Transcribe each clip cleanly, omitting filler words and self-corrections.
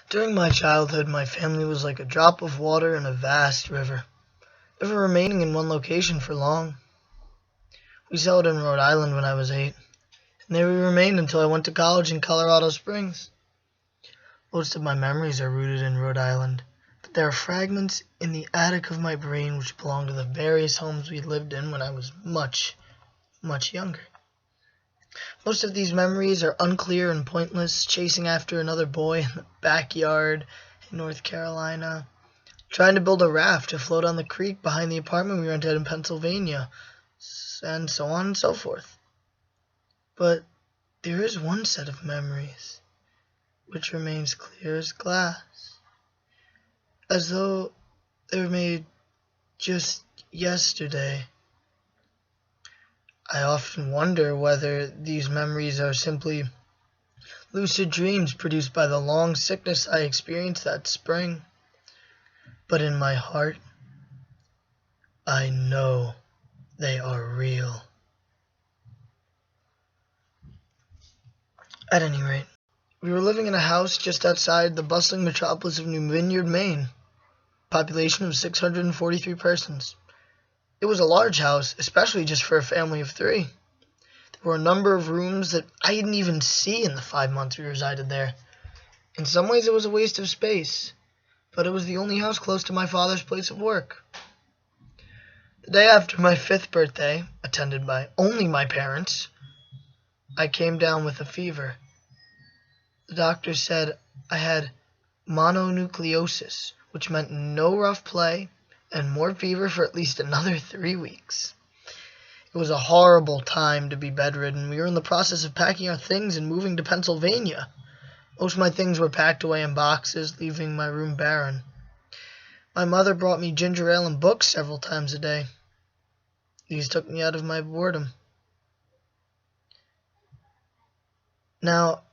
During my childhood, my family was like a drop of water in a vast river, never remaining in one location for long. We settled in Rhode Island when I was 8, and there we remained until I went to college in Colorado Springs. Most of my memories are rooted in Rhode Island, but there are fragments in the attic of my brain which belong to the various homes we lived in when I was much, much younger. Most of these memories are unclear and pointless, chasing after another boy in the backyard in North Carolina, trying to build a raft to float on the creek behind the apartment we rented in Pennsylvania, and so on and so forth. But there is one set of memories which remains clear as glass, as though they were made just yesterday. I often wonder whether these memories are simply lucid dreams produced by the long sickness I experienced that spring. But in my heart, I know they are real. At any rate, we were living in a house just outside the bustling metropolis of New Vineyard, Maine, population of 643 persons. It was a large house, especially just for a family of 3. There were a number of rooms that I didn't even see in the 5 months we resided there. In some ways it was a waste of space, but it was the only house close to my father's place of work. The day after my 5th birthday, attended by only my parents, I came down with a fever. The doctor said I had mononucleosis, which meant no rough play and more fever for at least another 3 weeks. It was a horrible time to be bedridden. We were in the process of packing our things and moving to Pennsylvania. Most of my things were packed away in boxes, leaving my room barren. My mother brought me ginger ale and books several times a day. These took me out of my boredom. Now,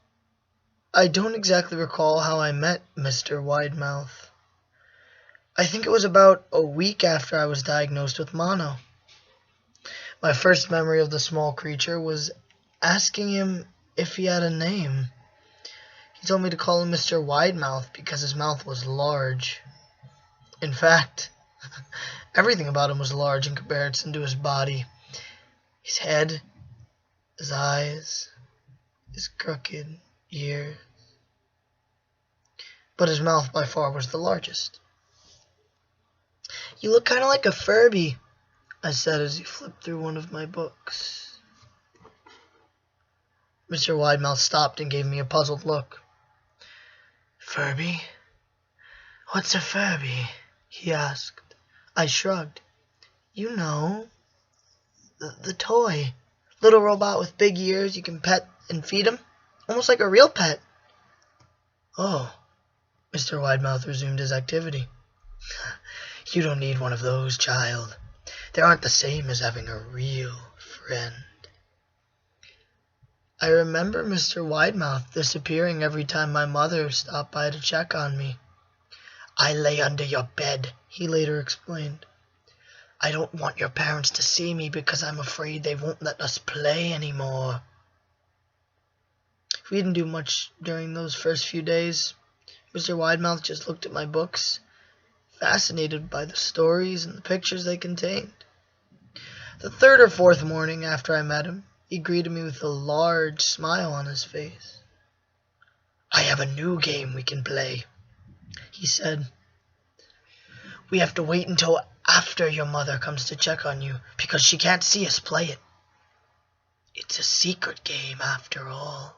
I don't exactly recall how I met Mr. Widemouth. I think it was about a week after I was diagnosed with mono. My first memory of the small creature was asking him if he had a name. He told me to call him Mr. Widemouth because his mouth was large. In fact, everything about him was large in comparison to his body. His head, his eyes, his crooked ears. But his mouth by far was the largest. "You look kind of like a Furby," I said as he flipped through one of my books. Mr. Widemouth stopped and gave me a puzzled look. "Furby? What's a Furby?" he asked. I shrugged. "You know, the toy. Little robot with big ears you can pet and feed him. Almost like a real pet." "Oh," Mr. Widemouth resumed his activity. "You don't need one of those, child. They aren't the same as having a real friend." I remember Mr. Widemouth disappearing every time my mother stopped by to check on me. "I lay under your bed," he later explained. "I don't want your parents to see me because I'm afraid they won't let us play anymore." We didn't do much during those first few days. Mr. Widemouth just looked at my books, fascinated by the stories and the pictures they contained. The 3rd or 4th morning after I met him, he greeted me with a large smile on his face. "I have a new game we can play," he said. "We have to wait until after your mother comes to check on you, because she can't see us play it. It's a secret game after all."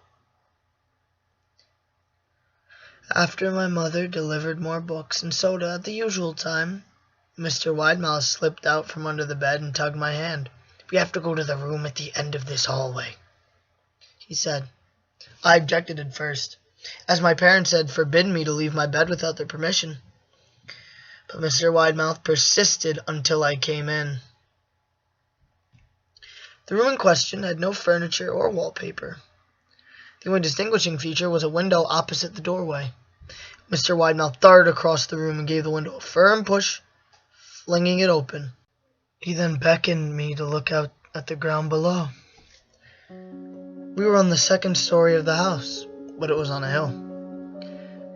After my mother delivered more books and soda at the usual time, Mr. Widemouth slipped out from under the bed and tugged my hand. "We have to go to the room at the end of this hallway," he said. I objected at first, as my parents had forbidden me to leave my bed without their permission. But Mr. Widemouth persisted until I came in. The room in question had no furniture or wallpaper. The only distinguishing feature was a window opposite the doorway. Mr. Widemouth darted across the room and gave the window a firm push, flinging it open. He then beckoned me to look out at the ground below. We were on the 2nd story of the house, but it was on a hill.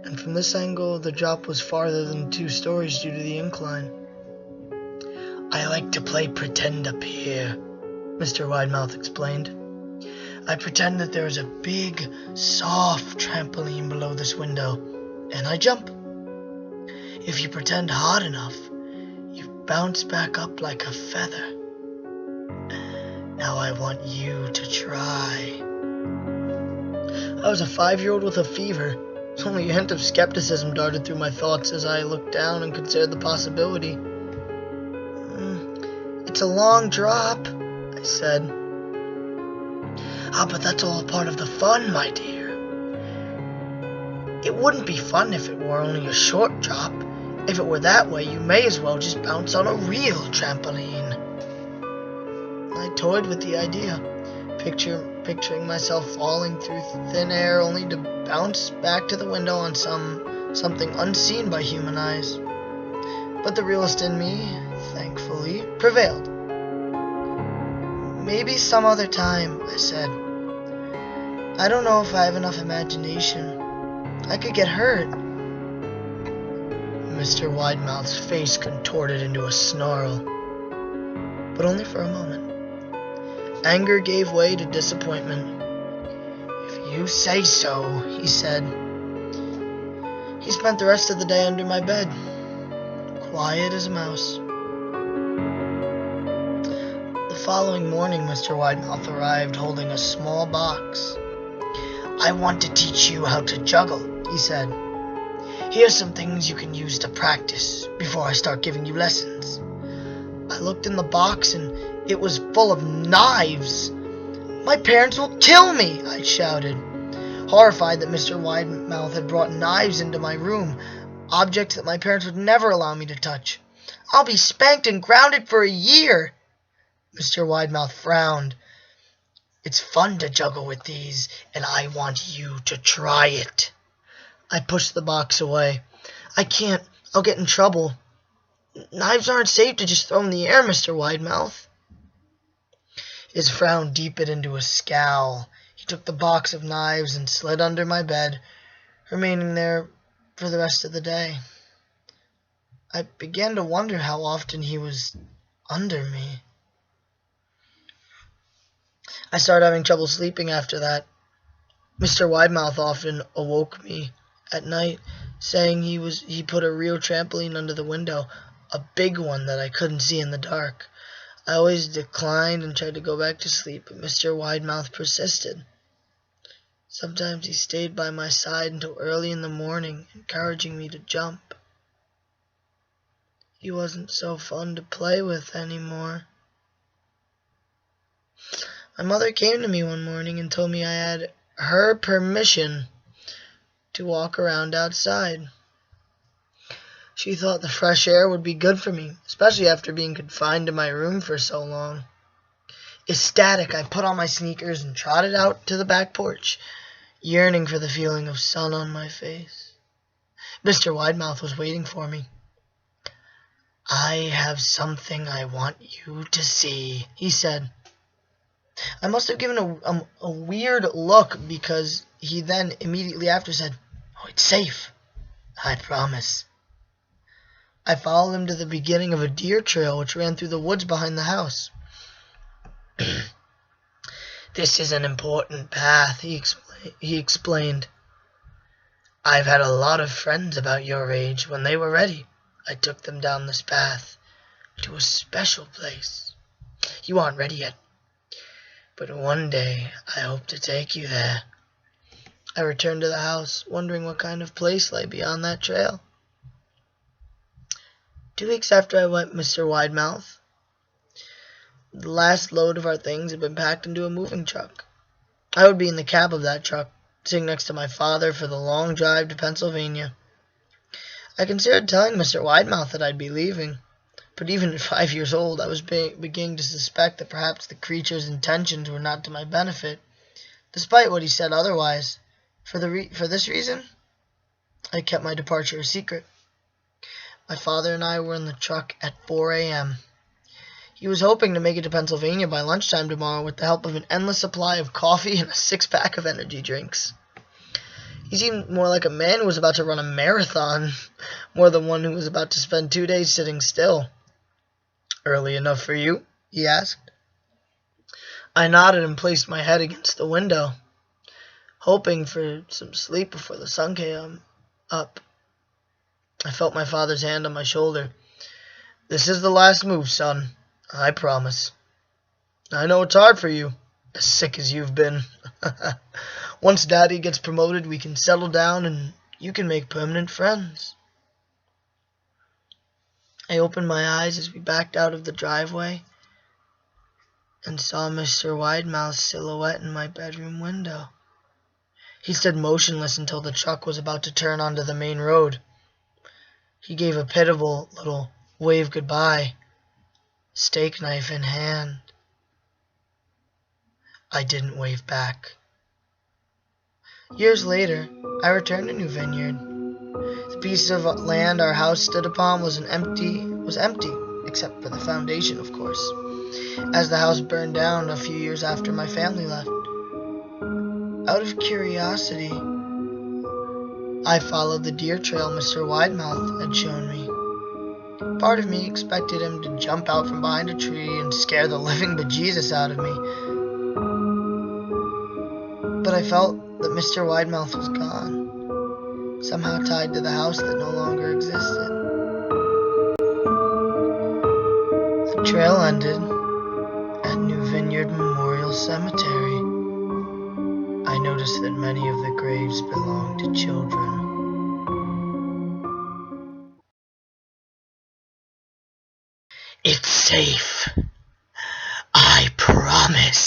and from this angle the drop was farther than 2 stories due to the incline. "I like to play pretend up here," Mr. Widemouth explained. "I pretend that there is a big, soft trampoline below this window, and I jump. If you pretend hard enough, you bounce back up like a feather. Now I want you to try." I was a 5-year-old with a fever. Only a hint of skepticism darted through my thoughts as I looked down and considered the possibility. "It's a long drop," I said. "Ah, but that's all part of the fun, my dear." "It wouldn't be fun if it were only a short drop. If it were that way, you may as well just bounce on a real trampoline." I toyed with the idea, picturing myself falling through thin air only to bounce back to the window on something unseen by human eyes. But the realist in me, thankfully, prevailed. "Maybe some other time," I said. "I don't know if I have enough imagination. I could get hurt." Mr. Widemouth's face contorted into a snarl, but only for a moment. Anger gave way to disappointment. "If you say so," he said. He spent the rest of the day under my bed, quiet as a mouse. The following morning, Mr. Widemouth arrived holding a small box. "I want to teach you how to juggle," he said. "Here's some things you can use to practice before I start giving you lessons." I looked in the box and it was full of knives. "My parents will kill me!" I shouted, horrified that Mr. Widemouth had brought knives into my room, objects that my parents would never allow me to touch. "I'll be spanked and grounded for a year." Mr. Widemouth frowned. "It's fun to juggle with these, and I want you to try it." I pushed the box away. "I can't. I'll get in trouble." "Knives aren't safe to just throw in the air, Mr. Widemouth." His frown deepened into a scowl. He took the box of knives and slid under my bed, remaining there for the rest of the day. I began to wonder how often he was under me. I started having trouble sleeping after that. Mr. Widemouth often awoke me at night, saying he put a real trampoline under the window, a big one that I couldn't see in the dark. I always declined and tried to go back to sleep, but Mr. Widemouth persisted. Sometimes he stayed by my side until early in the morning, encouraging me to jump. He wasn't so fun to play with anymore. My mother came to me one morning and told me I had her permission to walk around outside. She thought the fresh air would be good for me, especially after being confined to my room for so long. Ecstatic, I put on my sneakers and trotted out to the back porch, yearning for the feeling of sun on my face. Mr. Widemouth was waiting for me. "I have something I want you to see," he said. I must have given a weird look, because he then immediately after said, "Oh, it's safe. I promise." I followed him to the beginning of a deer trail which ran through the woods behind the house. "This is an important path," he explained. "I've had a lot of friends about your age. When they were ready, I took them down this path to a special place. You aren't ready yet, but one day I hope to take you there." I returned to the house, wondering what kind of place lay beyond that trail. 2 weeks after I met Mr. Widemouth, the last load of our things had been packed into a moving truck. I would be in the cab of that truck, sitting next to my father for the long drive to Pennsylvania. I considered telling Mr. Widemouth that I'd be leaving, but even at 5 years old, I was beginning to suspect that perhaps the creature's intentions were not to my benefit, despite what he said otherwise. For this reason, I kept my departure a secret. My father and I were in the truck at 4 a.m. He was hoping to make it to Pennsylvania by lunchtime tomorrow with the help of an endless supply of coffee and a 6-pack of energy drinks. He seemed more like a man who was about to run a marathon, more than one who was about to spend 2 days sitting still. "Early enough for you?" he asked. I nodded and placed my head against the window, hoping for some sleep before the sun came up. I felt my father's hand on my shoulder. "This is the last move, son. I promise. I know it's hard for you, as sick as you've been. Once Daddy gets promoted, we can settle down and you can make permanent friends." I opened my eyes as we backed out of the driveway and saw Mr. Widemouth's silhouette in my bedroom window. He stood motionless until the truck was about to turn onto the main road. He gave a pitiful little wave goodbye, steak knife in hand. I didn't wave back. Years later, I returned to New Vineyard. The piece of land our house stood upon was empty, except for the foundation, of course, as the house burned down a few years after my family left. Out of curiosity, I followed the deer trail Mr. Widemouth had shown me. Part of me expected him to jump out from behind a tree and scare the living bejesus out of me, but I felt that Mr. Widemouth was gone, somehow tied to the house that no longer existed. The trail ended at New Vineyard Memorial Cemetery. I noticed that many of the graves belonged to children. It's safe. I promise.